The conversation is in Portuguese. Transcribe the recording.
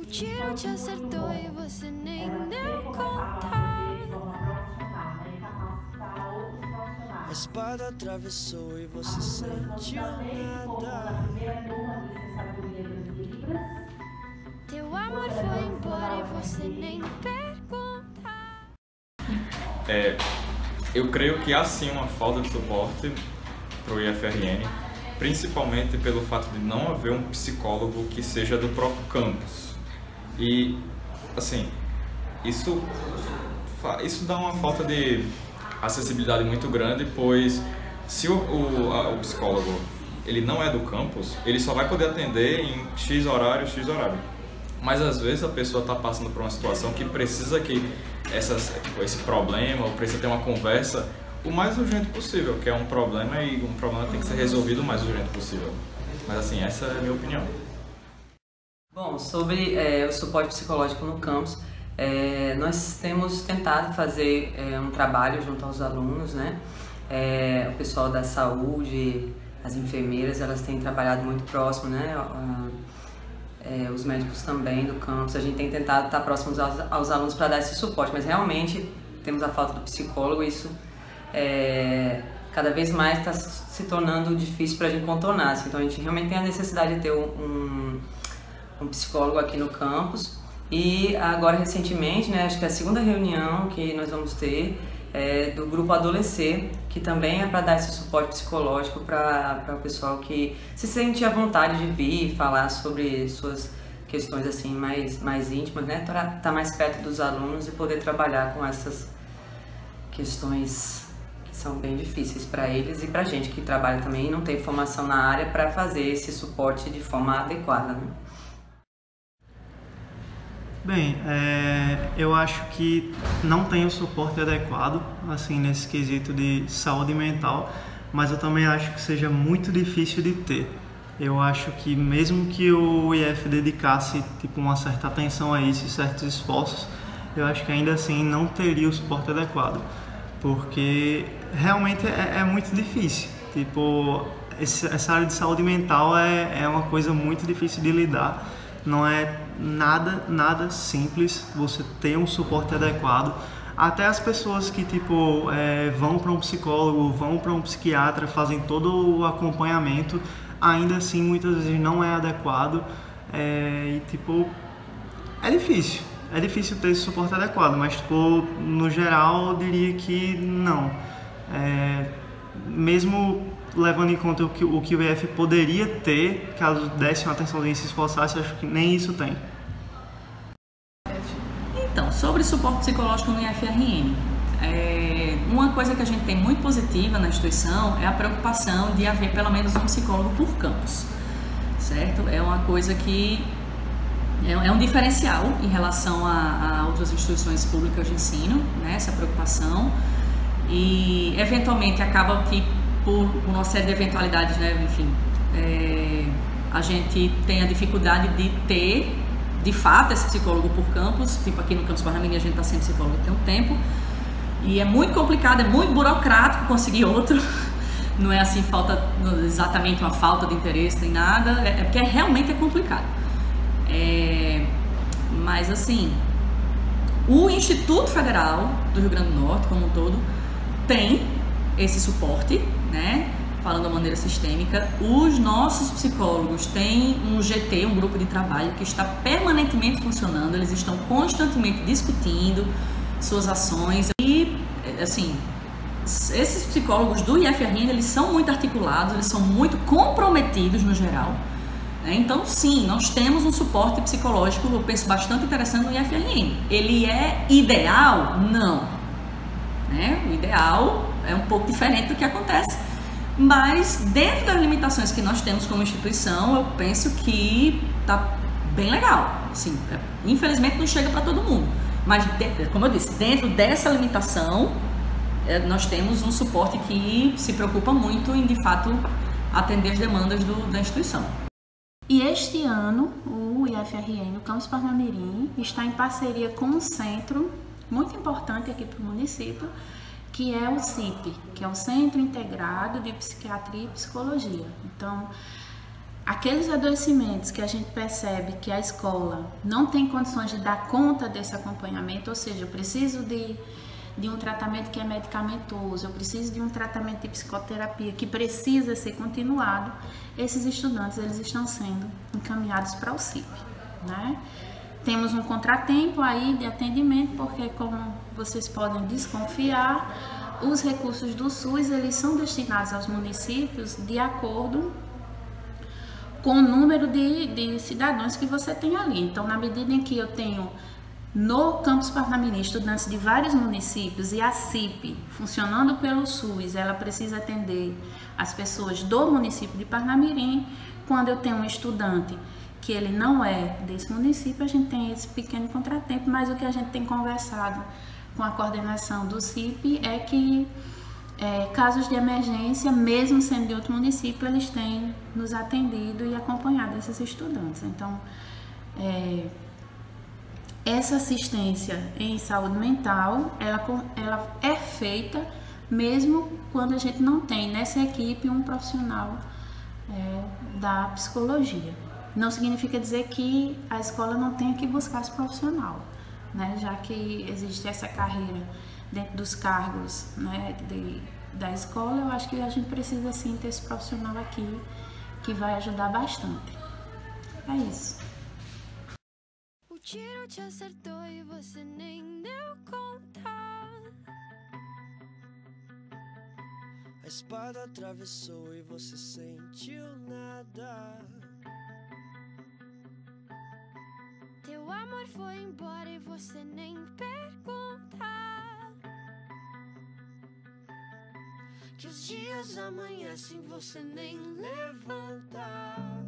O tiro te acertou e você nem deu conta. A espada atravessou e você sentiu nada. Teu amor foi embora e você nem pergunta. Eu creio que há sim uma falta de suporte para o IFRN, principalmente pelo fato de não haver um psicólogo que seja do próprio campus. E, assim, isso dá uma falta de acessibilidade muito grande, pois se o psicólogo ele não é do campus, ele só vai poder atender em X horário. Mas às vezes a pessoa está passando por uma situação que precisa que esse problema, ou precisa ter uma conversa o mais urgente possível, que é um problema e um problema tem que ser resolvido o mais urgente possível. Mas assim, essa é a minha opinião. Bom, sobre o suporte psicológico no campus, nós temos tentado fazer um trabalho junto aos alunos, né? O pessoal da saúde, as enfermeiras, elas têm trabalhado muito próximo, né? Os médicos também do campus, a gente tem tentado estar próximos aos alunos para dar esse suporte, mas realmente temos a falta do psicólogo, isso cada vez mais está se tornando difícil para a gente contornar, assim. Então a gente realmente tem a necessidade de ter um psicólogo aqui no campus. E agora recentemente, né, acho que é a segunda reunião que nós vamos ter do grupo Adolescer, que também é para dar esse suporte psicológico para o pessoal que se sente à vontade de vir falar sobre suas questões assim mais íntimas, né, para estar mais perto dos alunos e poder trabalhar com essas questões que são bem difíceis para eles e para a gente que trabalha também e não tem formação na área para fazer esse suporte de forma adequada, né? Bem, eu acho que não tem o suporte adequado, assim, nesse quesito de saúde mental, mas eu também acho que seja muito difícil de ter. Eu acho que mesmo que o IF dedicasse tipo, uma certa atenção a isso, certos esforços, eu acho que ainda assim não teria o suporte adequado, porque realmente é muito difícil. Tipo, essa área de saúde mental é uma coisa muito difícil de lidar. Não é nada simples você ter um suporte adequado. Até as pessoas que tipo vão para um psicólogo, vão para um psiquiatra, fazem todo o acompanhamento, ainda assim muitas vezes não é adequado. E tipo, é difícil ter esse suporte adequado, mas tipo, no geral eu diria que não. Mesmo levando em conta o que o IF poderia ter, caso desse uma atençãozinha e se esforçasse, acho que nem isso tem. Então, sobre suporte psicológico no IFRN, uma coisa que a gente tem muito positiva na instituição é a preocupação de haver pelo menos um psicólogo por campus, certo? É uma coisa que é um diferencial em relação a outras instituições públicas de ensino, né, essa preocupação, e eventualmente acaba que por uma série de eventualidades, né, enfim, a gente tem a dificuldade de ter, de fato, esse psicólogo por campus. Tipo, aqui no campus Parnamirim a gente está sendo psicólogo tem um tempo, e é muito complicado, é muito burocrático conseguir outro. Não é assim, exatamente uma falta de interesse nem nada, porque realmente é complicado. Mas assim, o Instituto Federal do Rio Grande do Norte, como um todo, tem esse suporte, né? Falando de maneira sistêmica. Os nossos psicólogos têm um GT, um grupo de trabalho que está permanentemente funcionando, eles estão constantemente discutindo suas ações e, assim, esses psicólogos do IFRN, eles são muito articulados, eles são muito comprometidos no geral, né? Então, sim, nós temos um suporte psicológico, eu penso, bastante interessante no IFRN. Ele é ideal? Não, né? O ideal é um pouco diferente do que acontece, mas dentro das limitações que nós temos como instituição, eu penso que tá bem legal. Assim, infelizmente não chega para todo mundo, mas como eu disse, dentro dessa limitação, nós temos um suporte que se preocupa muito em, de fato, atender as demandas da instituição. E este ano, o IFRN, no campus Parnamirim, está em parceria com um centro muito importante aqui para o município, que é o CIP, que é o Centro Integrado de Psiquiatria e Psicologia. Então, aqueles adoecimentos que a gente percebe que a escola não tem condições de dar conta desse acompanhamento, ou seja, eu preciso de um tratamento que é medicamentoso, eu preciso de um tratamento de psicoterapia que precisa ser continuado, esses estudantes eles estão sendo encaminhados para o CIP, né? Temos um contratempo aí de atendimento, porque como vocês podem desconfiar, os recursos do SUS eles são destinados aos municípios de acordo com o número de cidadãos que você tem ali. Então, na medida em que eu tenho no Campus Parnamirim estudantes de vários municípios e a CIP funcionando pelo SUS, ela precisa atender as pessoas do município de Parnamirim. Quando eu tenho um estudante que ele não é desse município, a gente tem esse pequeno contratempo, mas o que a gente tem conversado com a coordenação do CIP é que casos de emergência, mesmo sendo de outro município, eles têm nos atendido e acompanhado esses estudantes. Então, essa assistência em saúde mental, ela é feita mesmo quando a gente não tem nessa equipe um profissional da psicologia. Não significa dizer que a escola não tenha que buscar esse profissional, né? Já que existe essa carreira dentro dos cargos, né, da escola, eu acho que a gente precisa sim ter esse profissional aqui que vai ajudar bastante. É isso. O tiro te acertou e você nem deu conta. A espada atravessou e você sentiu nada. Teu amor foi embora e você nem pergunta. Que os dias amanhecem, você nem levanta.